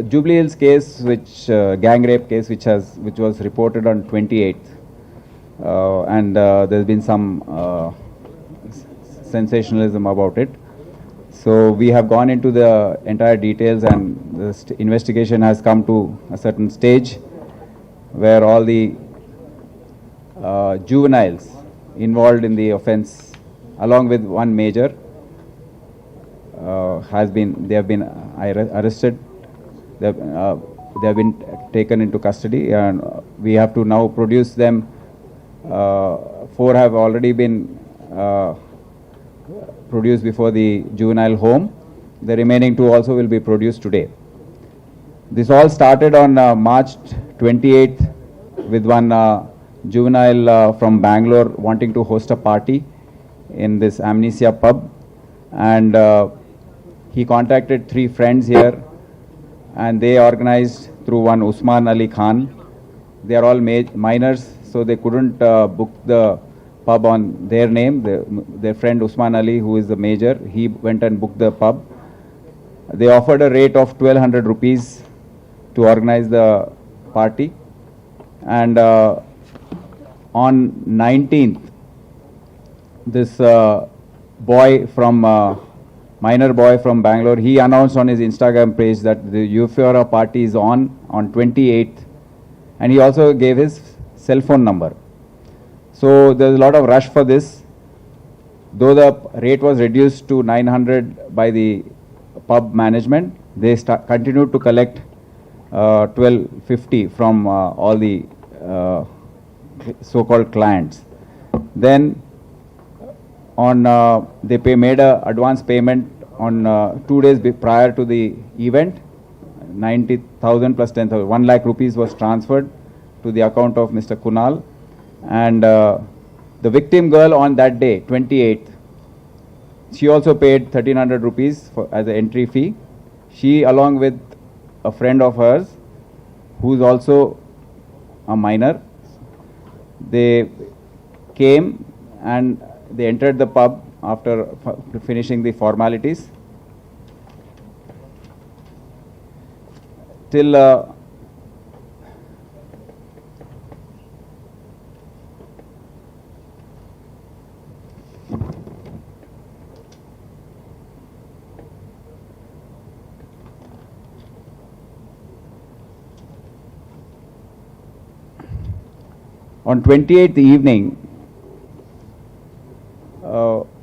Jubilee Hills case, which gang rape case, which was reported on 28th, and there's been some sensationalism about it. So we have gone into the entire details, and the investigation has come to a certain stage where all the juveniles involved in the offence, along with one major, they have been arrested. They have been taken into custody, and we have to now produce them. 4 have already been produced before the juvenile home. The remaining 2 also will be produced today. This all started on March 28th with one juvenile from Bangalore wanting to host a party in this Amnesia pub, and he contacted 3 friends here, and they organized through one Usman Ali Khan. They are all minors, so they couldn't book the pub on their name. Their friend Usman Ali, who is the major, he went and booked the pub. They offered a rate of 1,200 rupees to organize the party, and on 19th, this minor boy from Bangalore, he announced on his Instagram page that the Euphoria party is on 28th, and he also gave his cell phone number. So there's a lot of rush for this. Though the rate was reduced to 900 by the pub management, they continued to collect 1250 from all the so-called clients. Then they made a advance payment on 2 days prior to the event. 90,000 plus 10,000, 1 lakh rupees was transferred to the account of Mr. Kunal, and the victim girl on that day, 28th, she also paid 1,300 rupees as an entry fee. She, along with a friend of hers, who is also a minor, they came and they entered the pub after finishing the formalities. Till on 28th evening,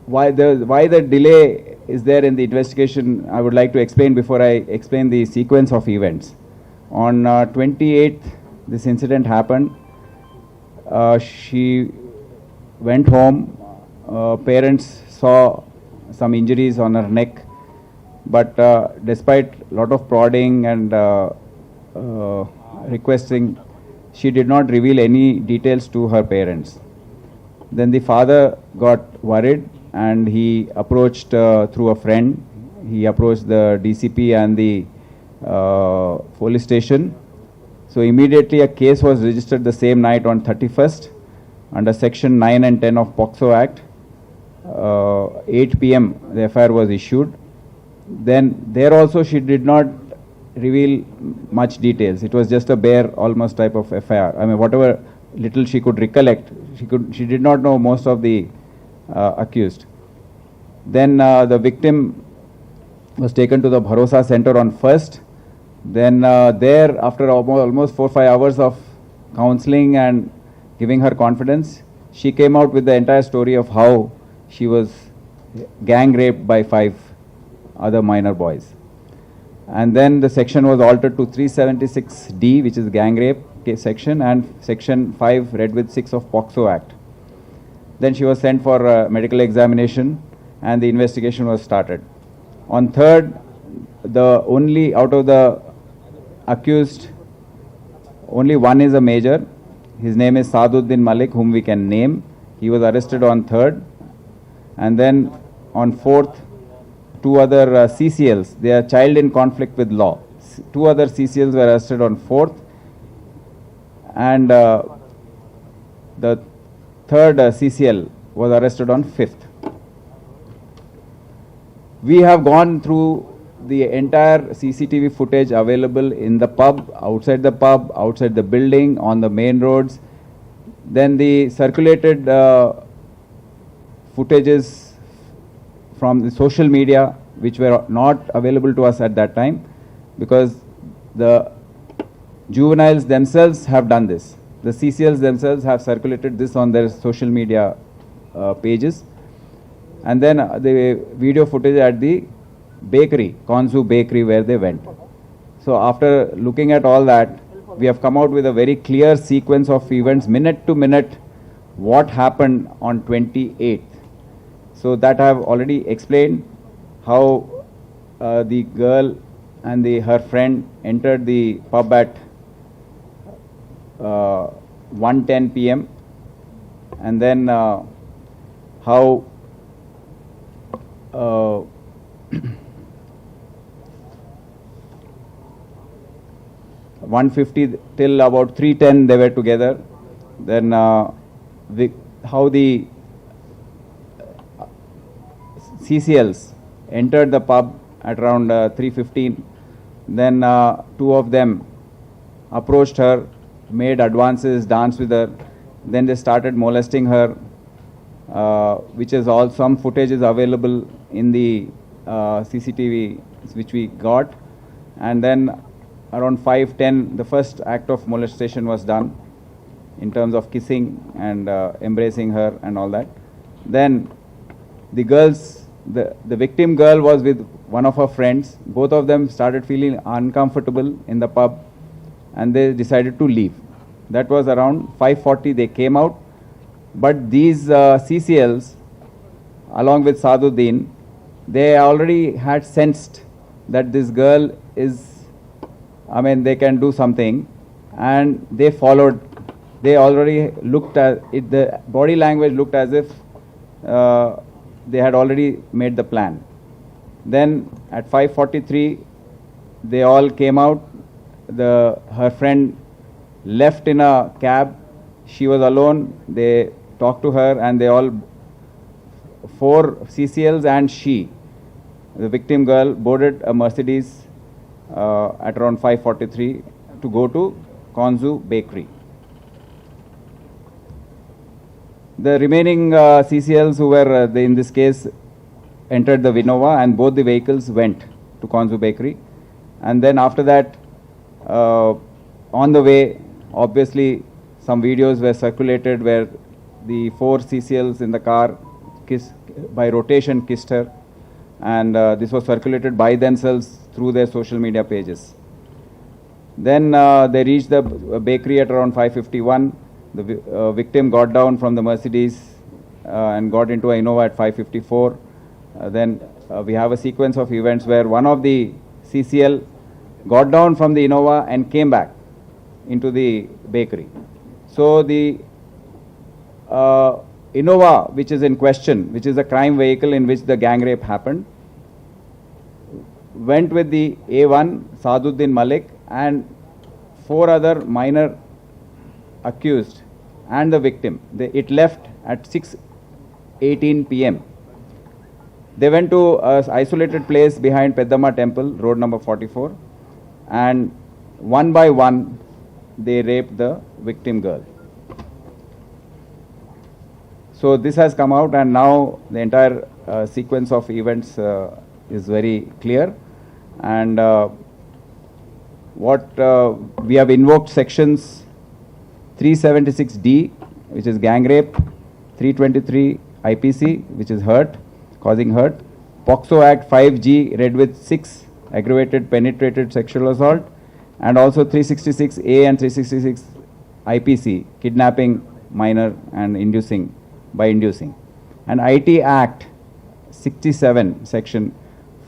why the delay is there in the investigation, I would like to explain before I explain the sequence of events. On 28th, this incident happened. She went home. Parents saw some injuries on her neck, but despite a lot of prodding and requesting, she did not reveal any details to her parents. Then the father got worried, and he approached through a friend. He approached the DCP and the police station. So immediately a case was registered the same night on 31st under section 9 and 10 of POCSO Act. 8 p.m. the FIR was issued. Then there also she did not reveal much details. It was just a bare almost type of FIR. I mean, whatever little she could recollect, she did not know most of the accused. Then the victim was taken to the Bharosa Center on 1st. Then there, after almost 4-5 hours of counseling and giving her confidence, she came out with the entire story of how she was gang raped by 5 other minor boys. And then the section was altered to 376D, which is gang rape section, and section 5 read with 6 of POCSO Act. Then she was sent for medical examination, and the investigation was started. On 3rd, only out of the accused, only one is a major. His name is Saduddin Malik, whom we can name. He was arrested on 3rd. And then on 4th, 2 other CCLs, they are child in conflict with law. 2 other CCLs were arrested on 4th. And the 3rd CCL was arrested on 5th. We have gone through the entire CCTV footage available in the pub, outside the building, on the main roads. Then the circulated footages from the social media, which were not available to us at that time, because the juveniles themselves have done this. The CCLs themselves have circulated this on their social media pages. And then the video footage at the bakery, Konzu bakery, where they went. So after looking at all that, we have come out with a very clear sequence of events, minute to minute, what happened on 28th. So that I have already explained, how the girl and her friend entered the pub at 1:10 p.m. and then how 1:50 till about 3:10 they were together. Then how the CCLs entered the pub at around 3:15. Then two of them approached her, made advances, danced with her. Then they started molesting her, which is all, some footage is available in the CCTV which we got. And then around 5:10 the first act of molestation was done in terms of kissing and embracing her and all that. Then the girls, the victim girl was with one of her friends. Both of them started feeling uncomfortable in the pub and they decided to leave. That was around 5:40 they came out. But these CCLs, along with Saduddin, they already had sensed that this girl is, they can do something, and they followed. They already looked at it, the body language looked as if they had already made the plan. Then at 5:43, they all came out. Her friend left in a cab. She was alone. They talked to her, and they all, 4 CCLs and she, the victim girl, boarded a Mercedes at around 5:43 to go to Konzu bakery. The remaining CCLs who were in this case entered the Vinova, and both the vehicles went to Konzu bakery. And then after that, on the way, obviously some videos were circulated where the 4 CCLs in the car by rotation kissed her, and this was circulated by themselves through their social media pages. Then they reached the bakery at around 5:51. The victim got down from the Mercedes and got into a Innova at 5:54. Then we have a sequence of events where one of the CCL got down from the Innova and came back into the bakery. So the Innova, which is in question, which is a crime vehicle in which the gang rape happened, went with the A1, Saduddin Malik, and 4 other minor accused and the victim. It left at 6:18 p.m. They went to an isolated place behind Peddamma Temple, road number 44, and one by one they raped the victim girl. So this has come out, and now the entire sequence of events is very clear. And we have invoked sections 376D, which is gang rape, 323 IPC, which is hurt, causing hurt, POXO Act 5G, read with 6, aggravated penetrated sexual assault, and also 366A and 366 IPC, kidnapping minor and inducing, and IT Act 67 section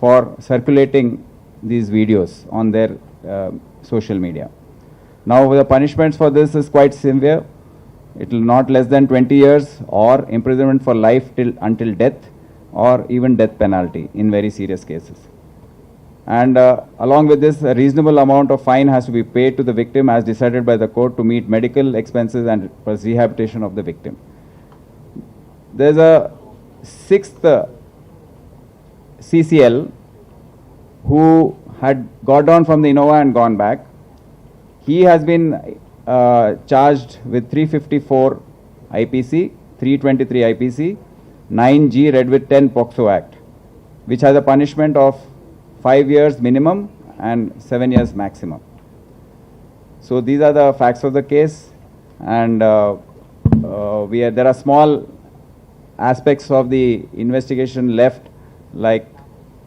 for circulating these videos on their social media. Now the punishments for this is quite severe. It will not less than 20 years or imprisonment for life until death, or even death penalty in very serious cases. And along with this, a reasonable amount of fine has to be paid to the victim as decided by the court to meet medical expenses and for rehabilitation of the victim. There is a 6th CCL who had got down from the Innova and gone back. He has been charged with 354 IPC, 323 IPC, 9G read with 10 POCSO Act, which has a punishment of 5 years minimum and 7 years maximum. So these are the facts of the case, and there are small aspects of the investigation left, like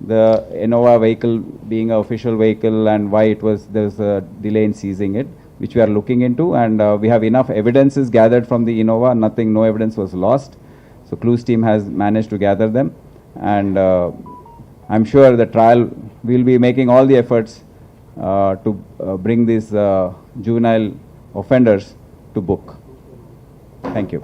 the Innova vehicle being an official vehicle and why there was a delay in seizing it, which we are looking into, and we have enough evidences gathered from the Innova. No evidence was lost. So Clues team has managed to gather them, and I'm sure the trial will be making all the efforts to bring these juvenile offenders to book. Thank you.